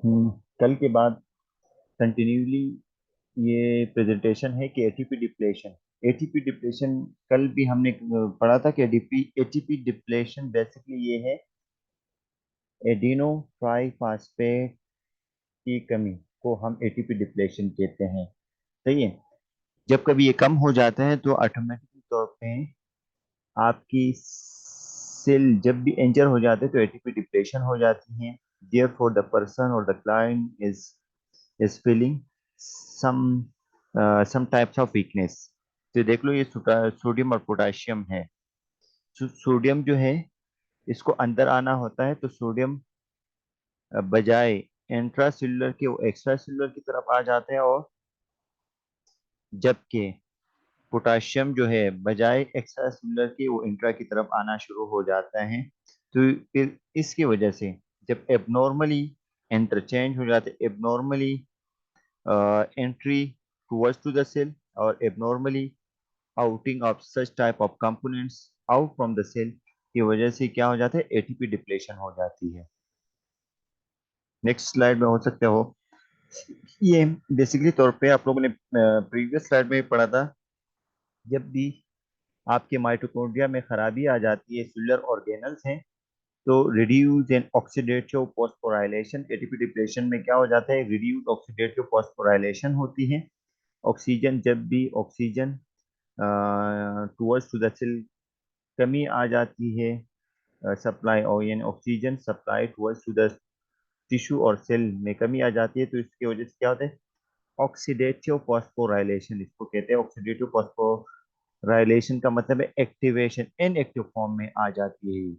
कल के बाद कंटिन्यूली ये प्रेजेंटेशन है कि एटीपी डिप्लेशन। एटीपी डिप्लेशन कल भी हमने पढ़ा था कि एटीपी एटीपी डिप्लेशन बेसिकली ये है एडिनो ट्राइफॉस्फेट की कमी को हम एटीपी डिप्लेशन कहते हैं। सही है। जब कभी ये कम हो जाता है तो ऑटोमेटिक तौर पे आपकी सेल जब भी इंजर हो जाते हैं तो एटीपी डिप्लेशन हो जाती है। देयरफॉर द पर्सन और the client is feeling some some types of weakness. तो देख लो ये सोडियम और पोटाशियम है। सोडियम जो है इसको अंदर आना होता है तो सोडियम बजाय इंट्रासेल्युलर के वो एक्स्ट्रा सेल्युलर की तरफ आ जाते हैं, और जबकि पोटाशियम जो है बजाय एक्स्ट्रा सेल्युलर के वो इंट्रा की तरफ आना शुरू हो जाता है। तो फिर इसकी वजह से जब एबनॉर्मली इंटरचेंज हो जाते, abnormally entry towards to the cell और abnormally outing of such type of components out from the cell की वजह से क्या हो जाता है, एटीपी डिप्लेशन हो जाती है। नेक्स्ट स्लाइड में हो सकते हो। ये बेसिकली तौर पे आप लोगों ने प्रीवियस स्लाइड में पढ़ा था, जब भी आपके माइटोकॉन्ड्रिया में खराबी आ जाती है, सेलुलर ऑर्गेनल्स हैं, तो reduce and oxidative phosphorylation. ATP depletion में क्या हो जाता है, रिड्यूस ऑक्सीडेटिव फॉस्फोराइलेशन होती है। ऑक्सीजन जब भी oxygen towards to the cell कमी आ जाती है, सप्लाई और यानी oxygen supply towards to the tissue और सेल में कमी आ जाती है, तो इसकी वजह से क्या होता है, ऑक्सीडेटिव फॉस्फोराइलेशन इसको कहते हैं। ऑक्सीडेटिव फॉस्फोराइलेशन का मतलब है एक्टिवेशन, इनएक्टिव फॉर्म में आ जाती है।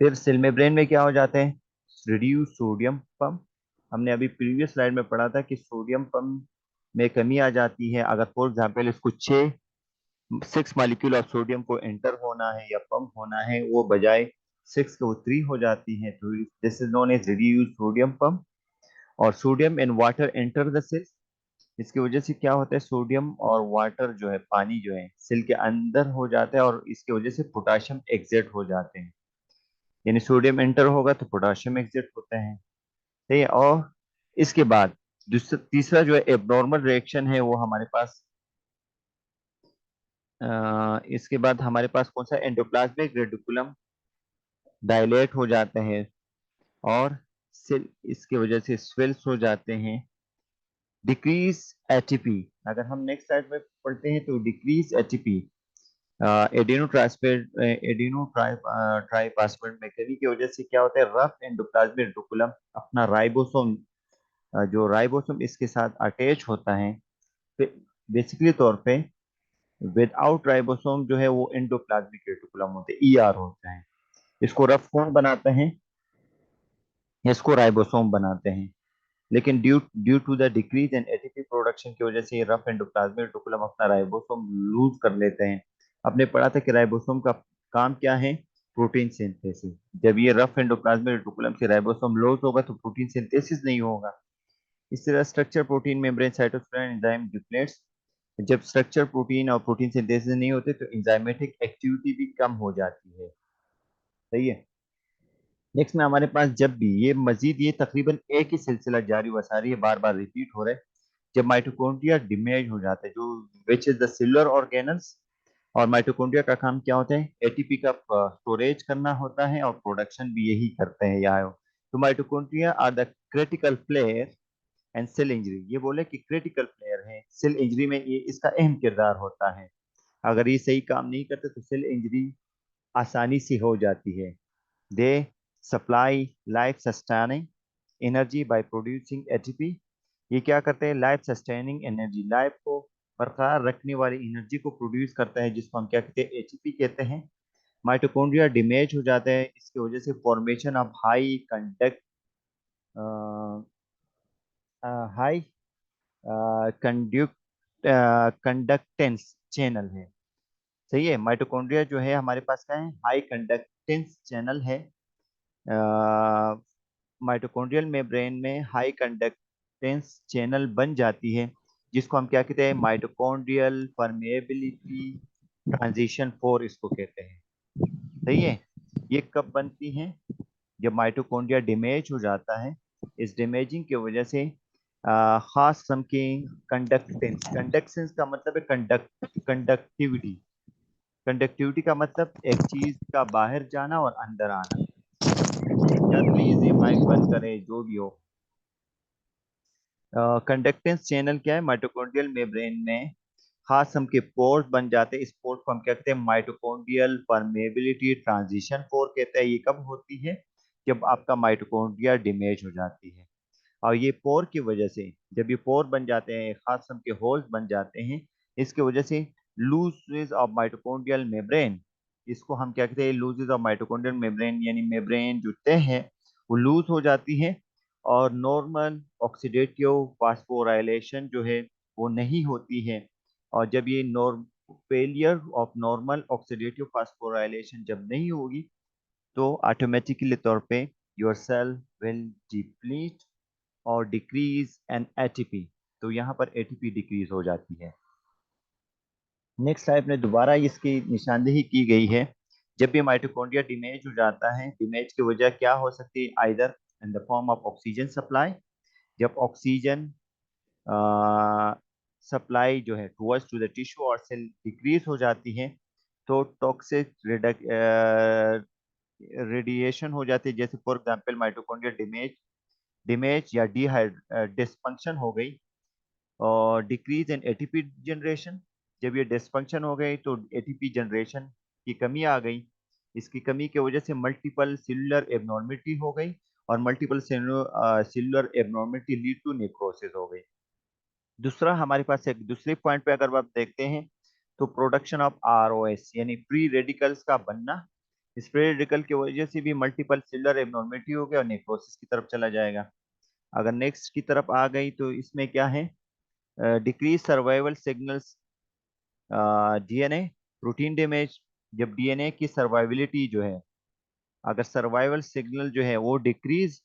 फिर सेल मेम्ब्रेन में क्या हो जाते हैं, रिड्यूस सोडियम पंप। हमने अभी प्रीवियस स्लाइड में पढ़ा था कि सोडियम पंप में कमी आ जाती है। अगर फॉर एग्जाम्पल इसको 6 मॉलिक्यूल ऑफ सोडियम को एंटर होना है या पंप होना है, वो बजाय 6 के वो 3 हो जाती है, तो this is known as reduce sodium pump. और sodium and water enter the cell. इसकी वजह से क्या होता है, सोडियम और वाटर जो है, पानी जो है सेल के अंदर हो जाता है, और इसकी वजह से पोटाशियम एग्जिट हो जाते हैं। यानी सोडियम एंटर होगा तो पोटाशियम एग्जिट होता है। सही है। और इसके बाद दूसरा तीसरा जो है एबनॉर्मल रिएक्शन है, वो हमारे पास इसके बाद हमारे पास कौन सा, एंडोप्लाज्मिक रेटिकुलम डायलेट हो जाते हैं, और सेल इसकी वजह से स्वेल्स हो जाते हैं। डिक्रीज एटीपी, अगर हम नेक्स्ट स्लाइड में पढ़ते हैं तो डिक्रीज एटीपी एडिनो ट्राइफॉस्फेट में कमी की वजह से क्या होता है, रफ एंडोप्लाज्मिक रेटिकुलम अपना राइबोसोम, जो राइबोसोम इसके साथ अटैच होता है, बेसिकली तौर पे विदाउट राइबोसोम जो है वो एंडोप्लाज्मिक रेटिकुलम होते हैं, ईआर होता है। इसको रफ कौन बनाते हैं, इसको राइबोसोम बनाते हैं। लेकिन due due to the decrease in ATP production की वजह से रफ एंडोप्लाज्मिक रेटिकुलम अपना राइबोसोम लूज कर लेते हैं। आपने पढ़ा था कि राइबोसोम का काम क्या है, प्रोटीन सिंथेसिस। जब ये रफ एंडोप्लाज्मिक रेटिकुलम से राइबोसोम लूज होगा तो प्रोटीन सिंथेसिस नहीं होगा। इस तरह structure protein membrane cytoskeleton enzyme depletes. जब स्ट्रक्चर प्रोटीन और प्रोटीन सिंथेसिस नहीं होते तो एंजाइमेटिक एक्टिविटी भी कम हो जाती है। सही है। नेक्स्ट में हमारे पास जब भी ये मजीद, ये तकरीबन एक ही सिलसिला जारी व सारी है, बार बार रिपीट हो रहा है। जब माइटोकॉन्ड्रिया डिमेज हो जाता है, जो which is the cellular organelles, और माइटोकॉन्ड्रिया का काम क्या होता है, एटीपी का स्टोरेज करना होता है, और प्रोडक्शन भी यही करते हैं यहाँ। तो mitochondria are the critical player and cell injury, ये बोले कि क्रिटिकल प्लेयर है सेल इंजरी में, ये इसका अहम किरदार होता है। अगर ये सही काम नहीं करते तो सेल इंजरी आसानी से हो जाती है। They supply life sustaining energy by producing ATP. ये क्या करते हैं, लाइफ सस्टेनिंग एनर्जी, लाइफ को बरकरार रखने वाली एनर्जी को प्रोड्यूस करता है, जिसको हम क्या कहते हैं, एटीपी कहते हैं। माइटोकॉन्ड्रिया डैमेज हो जाता है, इसकी वजह से formation of high conduct high conduct conductance channel है। सही है। माइटोकॉन्ड्रिया जो है हमारे पास क्या है, हाई कंडक्टेंस चैनल है। माइटोकॉन्ड्रियल मेम्ब्रेन में हाई कंडक्टेंस चैनल बन जाती है, जिसको हम क्या कहते हैं, माइटोकॉन्ड्रियल परमेबिलिटी ट्रांजिशन 4 इसको कहते हैं। सही है। ये कब बनती है, जब माइटोकॉन्ड्रिया डैमेज हो जाता है, इस डैमेजिंग की वजह से खास किस्म की कंडक्टेंस, कंडक्टेंस का मतलब है कंडक्टिविटी, कंडक्टिविटी का मतलब एक चीज का बाहर जाना और अंदर आना। यार प्लीज ये माइक बंद करें जो भी हो। कंडक्टेंस चैनल क्या है, माइटोकॉन्ड्रियल मेम्ब्रेन में खास हम के पोर्स बन जाते हैं। इस पोर्स को हम क्या कहते हैं, माइटोकॉन्ड्रियल परमेबिलिटी ट्रांजिशन पोर कहते हैं। ये कब होती है, जब आपका माइटोकॉन्ड्रिया डैमेज हो जाती है। और ये पोर की वजह से, जब ये पोर बन जाते हैं, खास किस्म के होल्स बन जाते हैं, इसकी वजह से लूसेस ऑफ माइटोकॉन्ड्रियल मेम्ब्रेन, इसको हम क्या कहते हैं, लूसेस ऑफ माइटोकॉन्ड्रियल मेम्ब्रेन, यानी मेम्ब्रेन जो तह है वो लूज हो जाती है। और नॉर्मल ऑक्सीडेटिव फास्फोराइलेशन जो है वो नहीं होती है। और जब ये norm failure of normal oxidative phosphorylation जब नहीं होगी, तो ऑटोमेटिकली तौर पे योर सेल विल डिप्लीट और डिक्रीज एन एटीपी। तो यहाँ पर एटीपी डिक्रीज हो जाती है। नेक्स्ट टाइप में दोबारा इसकी निशानदेही की गई है। जब भी माइटोकॉन्ड्रिया डैमेज हो जाता है, डैमेज की वजह क्या हो सकती है, either in the form of oxygen supply, जब ऑक्सीजन सप्लाई जो है टुवर्ड्स टू द टिश्यू और सेल डिक्रीज हो जाती है, तो टॉक्सिक रेडिएशन हो जाती है। जैसे for example mitochondria damage damage या डिहाइड डिसफंक्शन हो गई, और डिक्रीज इन एटीपी जनरेशन, जब ये डिसफंक्शन हो गई तो एटीपी जनरेशन की कमी आ गई। इसकी कमी की वजह से मल्टीपल सेलुलर एबनॉर्मिलिटी हो गई, और multiple cellular abnormality lead to necrosis हो गई। दूसरा हमारे पास एक दूसरे पॉइंट पे अगर आप देखते हैं, तो प्रोडक्शन ऑफ आरओएस यानी फ्री रेडिकल्स का बनना, इस फ्री रेडिकल की वजह से भी मल्टीपल सेलुलर एबनॉर्मिलिटी हो गया और नेक्रोसिस की तरफ चला जाएगा। अगर नेक्स्ट की तरफ आ गई तो इसमें क्या है, decrease survival signals, DNA protein damage, जब डीएनए की सर्वाइविलिटी जो है, अगर सर्वाइवल सिग्नल जो है वो डिक्रीज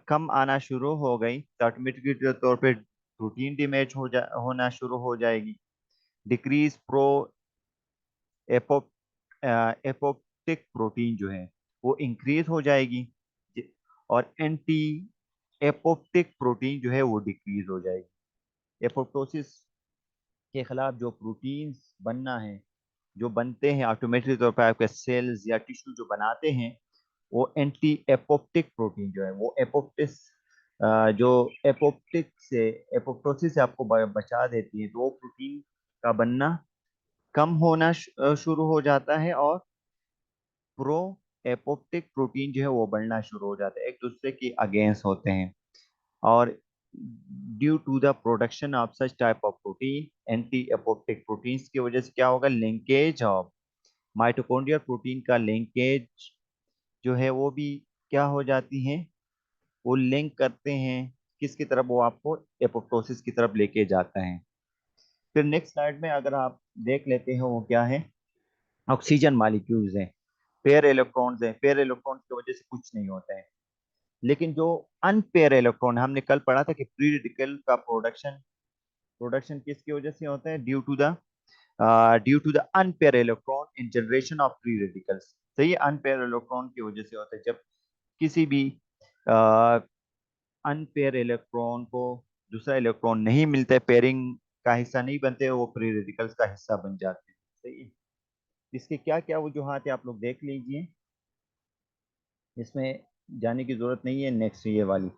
कम आना शुरू हो गई, तो ऑटोमेटिकली तौर पे प्रोटीन डैमेज होना शुरू हो जाएगी। Decrease pro apo apoptotic protein जो है वो इंक्रीज हो जाएगी, और एंटी एपोप्टिक प्रोटीन जो है वो डिक्रीज हो जाएगी। एपोप्टोसिस के खिलाफ जो प्रोटीन्स बनना है, जो बनते हैं ऑटोमेटिक तौर पर आपके सेल्स या टिश्यू जो बनाते हैं, वो एंटी एपोप्टिक प्रोटीन जो है वो एपोप्टिस, जो एपोप्टिक से एपोप्टोसिस से आपको बचा देती है, तो वो प्रोटीन का बनना कम होना शुरू हो जाता है, और प्रो एपोप्टिक प्रोटीन जो है वो बढ़ना शुरू हो जाता है, एक दूसरे के अगेंस्ट होते हैं। और due to the production of such type of protein, anti apoptotic proteins की वजह से क्या होगा, लिंकेज ऑफ माइटोकॉन्ड्रियल प्रोटीन का लिंकेज जो है वो भी क्या हो जाती है, वो लिंक करते हैं किसकी तरफ, वो आपको एपोप्टोसिस की तरफ लेके जाता है। फिर नेक्स्ट स्लाइड में अगर आप देख लेते हैं, वो क्या है, ऑक्सीजन मालिक्यूल्स हैं, पेयर इलेक्ट्रॉन्स हैं। पेयर इलेक्ट्रॉन्स की वजह से कुछ नहीं होता है, लेकिन जो अनपेयर इलेक्ट्रॉन, हमने कल पढ़ा था कि फ्री रेडिकल का प्रोडक्शन प्रोडक्शन किसकी वजह से होता है, due to the unpaired electron in generation of free radicals. सही है, अनपेयर इलेक्ट्रॉन की वजह से होता है। जब किसी भी अनपेयर इलेक्ट्रॉन को दूसरा इलेक्ट्रॉन नहीं मिलता है, पेयरिंग का हिस्सा नहीं बनते, वो फ्री रेडिकल्स का हिस्सा बन जाते हैं। सही है। इसके क्या क्या वजूहात है आप लोग देख लीजिए, इसमें जाने की जरूरत नहीं है। नेक्स्ट ये वाली,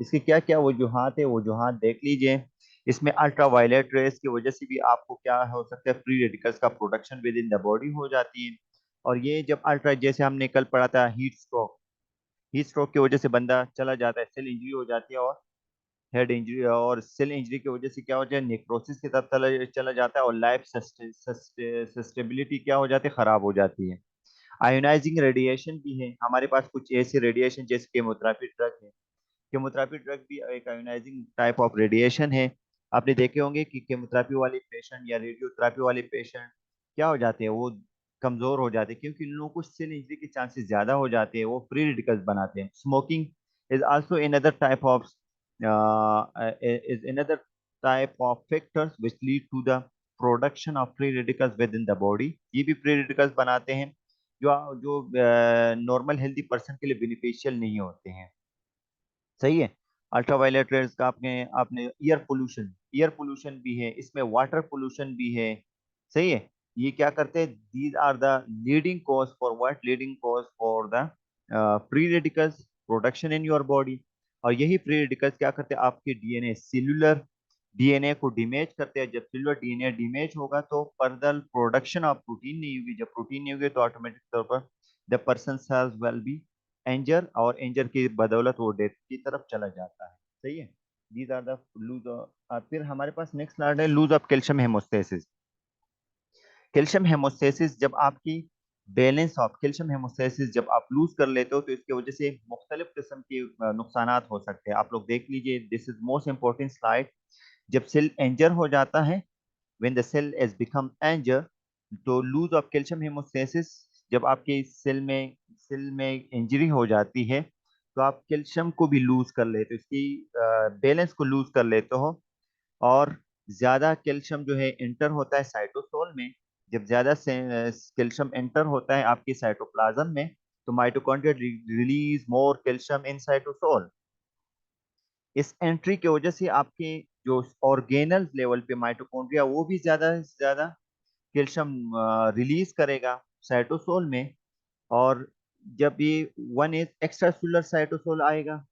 इसके क्या क्या वजूहात है, वजूहात देख लीजिए। इसमें अल्ट्रा वायलेट रेस की वजह से भी आपको क्या हो सकता है, फ्री रेडिकल्स का production with in the body हो जाती है। और ये जब अल्ट्रा, जैसे हमने कल पढ़ा था हीट स्ट्रोक की वजह से बंदा चला जाता है, सेल इंजरी हो जाती है, और हेड इंजरी और सेल इंजरी की वजह से क्या हो जाए, नेक्रोसिस की तरफ चला चला जाता है, और लाइफ सस्टेबिलिटी क्या हो जाती है, खराब हो जाती है। आयोनाइजिंग रेडिएशन भी है हमारे पास, कुछ ऐसे रेडिएशन जैसे केमोथेरेपी ड्रग है। केमोथेरेपी ड्रग भी एक आयोनाइजिंग टाइप ऑफ रेडिएशन है। आपने देखे होंगे कि केमोथेरेपी वाले पेशेंट या रेडियोथेरेपी वाले पेशेंट क्या हो जाते हैं, वो कमजोर हो जाते हैं, क्योंकि इन लोगों को सेल इंजरी के चांसेस ज्यादा हो जाते हैं, वो फ्री रेडिकल्स बनाते हैं। Smoking is also another type of is another type of factors which lead to the production of free radicals within the body। ये भी फ्री रेडिकल्स बनाते हैं, जो जो नॉर्मल हेल्दी पर्सन के लिए बेनिफिशियल नहीं होते हैं। सही है। अल्ट्रावायलेट रेज का आपने आपने एयर पोल्यूशन भी है इसमें, वाटर पोल्यूशन भी है। सही है। ये क्या करते हैं, these are the leading cause for what, leading cause for the free radicals production in your body. और यही फ्री रेडिकल्स क्या करते हैं, आपके डीएनए, सेल्यूलर डीएनए को डिमेज करते हैं। जब सेल्यूलर डीएनए डिमेज होगा तो फर्दर प्रोडक्शन ऑफ प्रोटीन नहीं होगी। जब प्रोटीन नहीं होगी तो ऑटोमेटिक तौर पर the person cells will be injure, और एंजर की बदौलत वो डेथ की तरफ चला जाता है। सही है। These are the loss. फिर हमारे पास नेक्स्ट स्लाइड है, loss of calcium homeostasis. Calcium homeostasis जब आपकी बैलेंस ऑफ कैल्शियम हेमोस्टेसिस जब आप लूज कर लेते हो तो इसकी वजह से मुख्तलिफ किस्म के नुकसान हो सकते हैं। आप लोग देख लीजिए, this is most important slide. जब सेल एंजर हो जाता है, when the cell has become injured, तो लूज ऑफ कैल्शियम हेमोस्टेसिस, जब आपके सेल में इंजरी हो जाती है तो आप कैल्शियम को भी लूज कर लेते हो, इसकी बैलेंस को लूज कर लेते हो। और ज्यादा कैल्शियम जो है इंटर होता है साइटोसोल में। जब ज्यादा कैल्शियम इंटर होता है आपकी साइटोप्लाज्म में, तो माइटोकॉन्ड्रिया रिलीज मोर कैल्शियम इन साइटोसोल। इस एंट्री की वजह से आपके जो ऑर्गेनल लेवल पे माइटोकॉन्ड्रिया वो भी ज्यादा से ज्यादा कैल्शियम रिलीज करेगा साइटोसोल में। और जब ये one is extra cellular cytosol आएगा,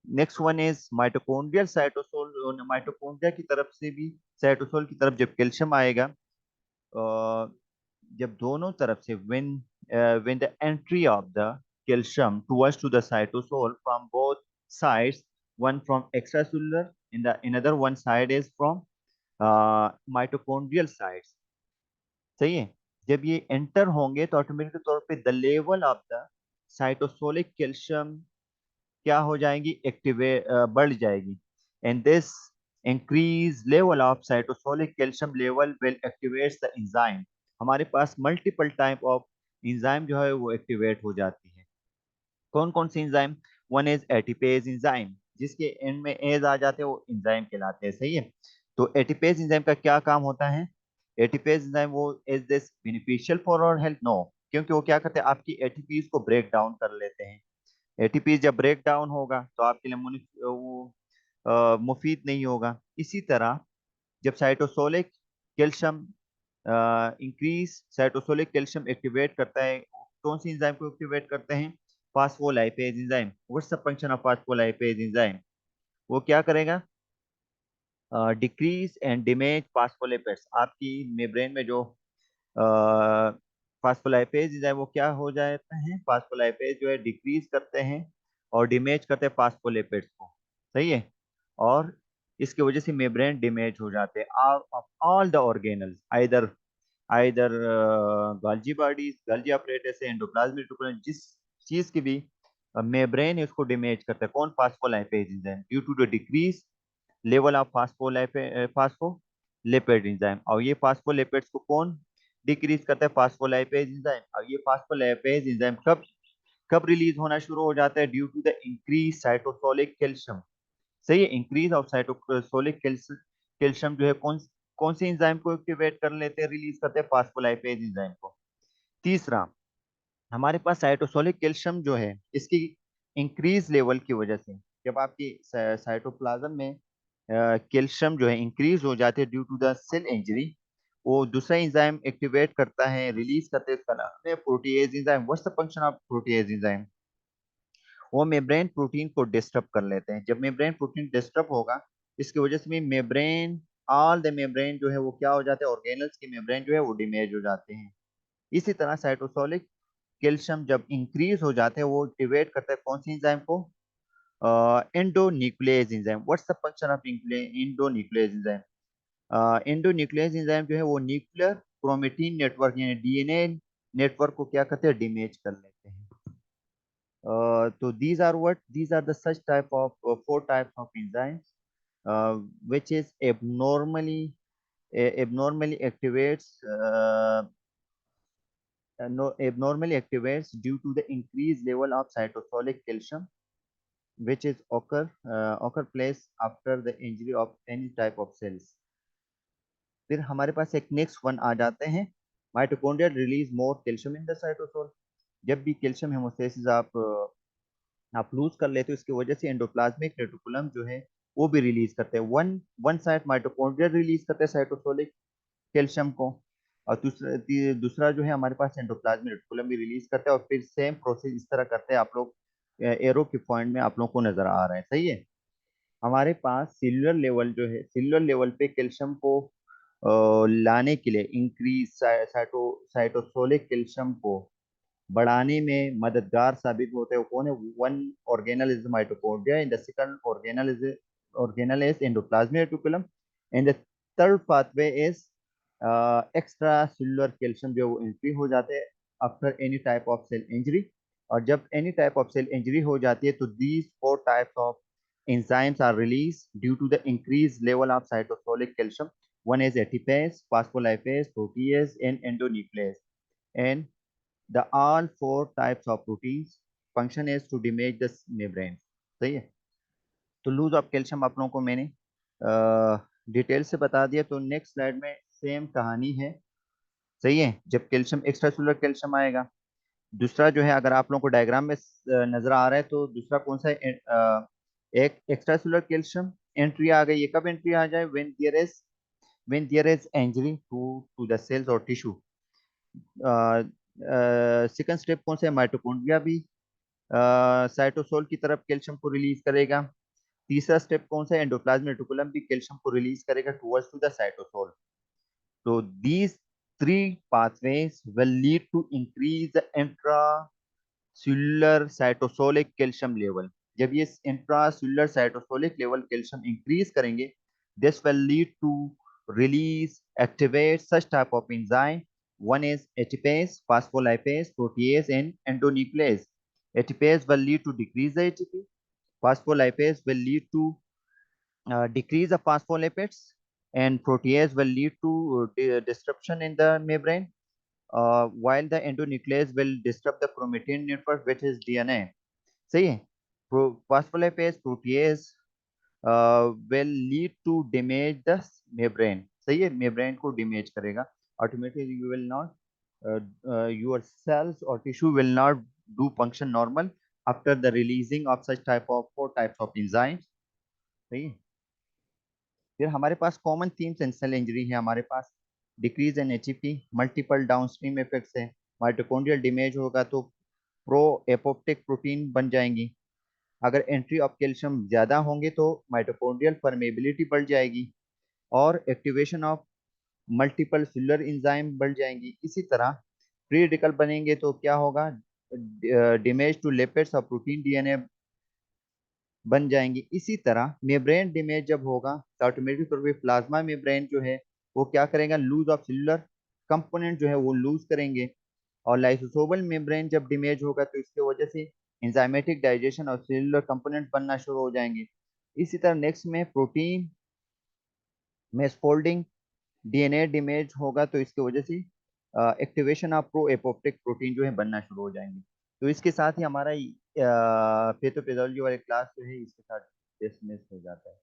next one is mitochondrial cytosol. Mitochondria की तरफ से भी साइटोसोल की तरफ जब कैल्शियम आएगा, जब दोनों तरफ से when the entry of the calcium towards to the cytosol from both sides, one from extracellular in the another one side is from mitochondrial sides। सही है। जब ये एंटर होंगे तो ऑटोमेटिक तौर पे the level of the cytosolic calcium क्या हो जाएगी, एक्टिवेट बढ़ जाएगी। And this increase level of cytosolic calcium level will activates the enzyme. हमारे पास मल्टीपल टाइप ऑफ एंजाइम जो है वो एक्टिवेट हो जाती है। कौन कौन सी enzyme, one is ATPase enzyme, जिसके एंड में एज आ जाते हैं वो एंजाइम कहलाते हैं। सही है। तो एटीपेज एंजाइम का क्या काम होता है, एटीपेज एंजाइम वो is this beneficial for our health, no, क्योंकि वो क्या करते हैं, आपकी एटीपीज को ब्रेक डाउन कर लेते हैं। एटीपी जब ब्रेक डाउन होगा तो आपके लिए मुफीद नहीं होगा। इसी तरह जब cytosolic calcium increase, cytosolic calcium activate करता है, कौन सी एंजाइम को एक्टिवेट करते हैं, phospholipase enzyme. What's the function of phospholipase enzyme, वो क्या करेगा, डिक्रीज एंड डैमेज फास्फोलिपिड्स। आपकी मेम्ब्रेन में जो फास्फोलाइपेज एंजाइम वो क्या हो जाता है, फास्फोलाइपेज जो है डिक्रीज करते हैं और डिमेज करते हैं फास्फोलिपिड्स को। सही है। और इसकी वजह से मेम्ब्रेन डिमेज हो जाते हैं of all the organelles, either either Golgi bodies, Golgi apparatus है, एंडोप्लाज्मिक रेटिकुलम, जिस चीज की भी मेम्ब्रेन है उसको डिमेज करता है। कौन, phospholipase enzyme, due to the decrease level of phospholipid enzyme. और ये फास्फोलिपिड्स को कौन डिक्रीज करता है, फास्फोलाइपेज एंजाइम। और ये फास्फोलाइपेज एंजाइम कब कब रिलीज होना शुरू हो जाता है, due to the increase cytosolic calcium. सही है। इंक्रीज ऑफ साइटोसोलिक कैल्शियम जो है कौन कौन सी एंजाइम को एक्टिवेट कर लेते हैं, रिलीज करते हैं, फास्फोलाइपेज एंजाइम को। तीसरा, हमारे पास साइटोसोलिक कैल्शियम जो है इसकी इंक्रीज लेवल की वजह से, जब आपकी साइटोप्लाज्म में कैल्शियम जो है इंक्रीज हो जाते हैं due to the cell injury, वो दूसरा एंजाइम एक्टिवेट करता है, रिलीज करते हैं, उसका नाम है protease enzyme. What's the function of protease enzyme, वो मेम्ब्रेन प्रोटीन को डिस्टर्ब कर लेते हैं। जब मेम्ब्रेन प्रोटीन डिस्टर्ब होगा, इसकी वजह से भी मेम्ब्रेन, ऑल द मेम्ब्रेन जो है वो क्या हो जाते हैं, ऑर्गेनल्स की मेम्ब्रेन जो है वो डिमेज हो जाते हैं। इसी तरह साइटोसोलिक कैल्शियम जब इंक्रीज हो जाते हैं वो एक्टिवेट करता है कौन सी एंजाइम को, endonuclease enzyme. What's the function of endonuclease enzyme, endonuclease enzyme जो है वो न्यूक्लियर क्रोमेटिन नेटवर्क यानी डीएनए नेटवर्क को क्या करते हैं, डिमेज कर लेते हैं। So these are the such type of four types of enzymes which is abnormally activates no abnormally activates due to the increased level of cytosolic calcium which is occur place after the injury of any type of cells। फिर हमारे पास एक next one आ जाते हैं, mitochondria release more calcium in the cytosol. जब भी calcium haemostasis आप आप loose कर लेते हो, इसकी वजह से एंडोप्लाज्मिक रेटिकुलम जो है वो भी रिलीज करते हैं, one one side mitochondria release करते हैं साइटोसोलिक कैल्शियम को, और दूसरा जो है हमारे पास एंडोप्लाज्मिक रेटिकुलम भी रिलीज करते हैं, और फिर सेम प्रोसेस इस तरह करते हैं, आप लोग एरो के पॉइंट में आप लोग को नजर आ रहा है, सही है। हमारे पास सेल्यूलर लेवल जो है, सेल्यूलर लेवल पे कैल्शियम को लाने के लिए इंक्रीज साइटोसोलिक कैल्शियम को बढ़ाने में मददगार साबित होते हैं, वो कौन है? One organelle is mitochondria, in the second organelle is endoplasmic reticulum, and the third pathway is extra cellular calcium, जो एंट्री हो जाते हैं after any type of cell injury. और जब any type of cell injury हो जाती है तो these four types of enzymes are released due to the increased level of cytosolic calcium. One is ATPase, phospholipase, protease, and endonuclease. And the all four types of proteins function is to damage the membrane. सही है। तो loose of calcium आप लोगों को मैंने detail से बता दिया। तो नेक्स्ट स्लाइड में सेम कहानी है, सही है। जब कैल्शियम एक्स्ट्रासेलुलर कैल्शियम आएगा, दूसरा जो है अगर आप लोगों को डायग्राम में नजर आ रहा है तो दूसरा कौन सा है? एक एक्स्ट्रासेलुलर कैल्शियम एंट्री आ गई। ये कब एंट्री आ जाए? When there is injury to the cells और टिश्यू। सेकंड स्टेप कौन सा है? माइटोकॉन्ड्रिया भी साइटोसोल की तरफ कैल्शियम को रिलीज करेगा। तीसरा स्टेप कौन सा है? एंडोप्लाज्मिक रेटिकुलम भी कैल्शियम को रिलीज करेगा towards to the cytosol. So these three pathways will lead to increase the intracellular cytosolic calcium level. जब ये intracellular cytosolic level calcium increase करेंगे, this will lead to release, activate such type of enzyme. One is ATPase, phospholipase, protease, and endonuclease. ATPase will lead to decrease the ATP. Phospholipase will lead to decrease the phospholipids, and protease will lead to disruption in the membrane, while the endonuclease will disrupt the chromatin network, which is DNA. सही है। Phospholipase protease will lead to damage the membrane, सही है, membrane को damage करेगा। Ultimately you will not your cells or tissue will not do function normal after the releasing of such type of four types of enzymes, सही है। फिर हमारे पास common themes in cell injury है, हमारे पास decrease in ATP, multiple downstream effects है। Mitochondrial damage होगा तो प्रो एपोप्टिक प्रोटीन बन जाएंगी। अगर एंट्री ऑफ कैल्शियम ज्यादा होंगे तो माइटोकॉन्ड्रियल परमेबिलिटी बढ़ जाएगी, और activation of multiple cellular enzyme बढ़ जाएंगी। इसी तरह फ्री रेडिकल बनेंगे तो क्या होगा? डैमेज टू लिपिड्स और प्रोटीन डीएनए बन जाएंगे। इसी तरह मेम्ब्रेन डैमेज जब होगा तो ऑटोमेटिक तौर पे प्लाज्मा मेम्ब्रेन जो है वो क्या करेगा? लूज ऑफ सेलुलर कंपोनेंट जो है वो लूज करेंगे। और लाइसोसोमल मेम्ब्रेन जब डैमेज होगा तो इसकी वजह से एंजाइमेटिक डाइजेशन और सेलुलर कंपोनेंट बनना शुरू हो जाएंगे। इसी तरह नेक्स्ट में प्रोटीन में फोल्डिंग, डीएनए डैमेज होगा तो इसकी वजह से activation of pro apoptotic protein जो है बनना शुरू हो जाएंगे। तो इसके साथ ही हमारा पैथोपैथोलॉजी वाले क्लास जो है इसके साथ डिसमिस हो जाता है।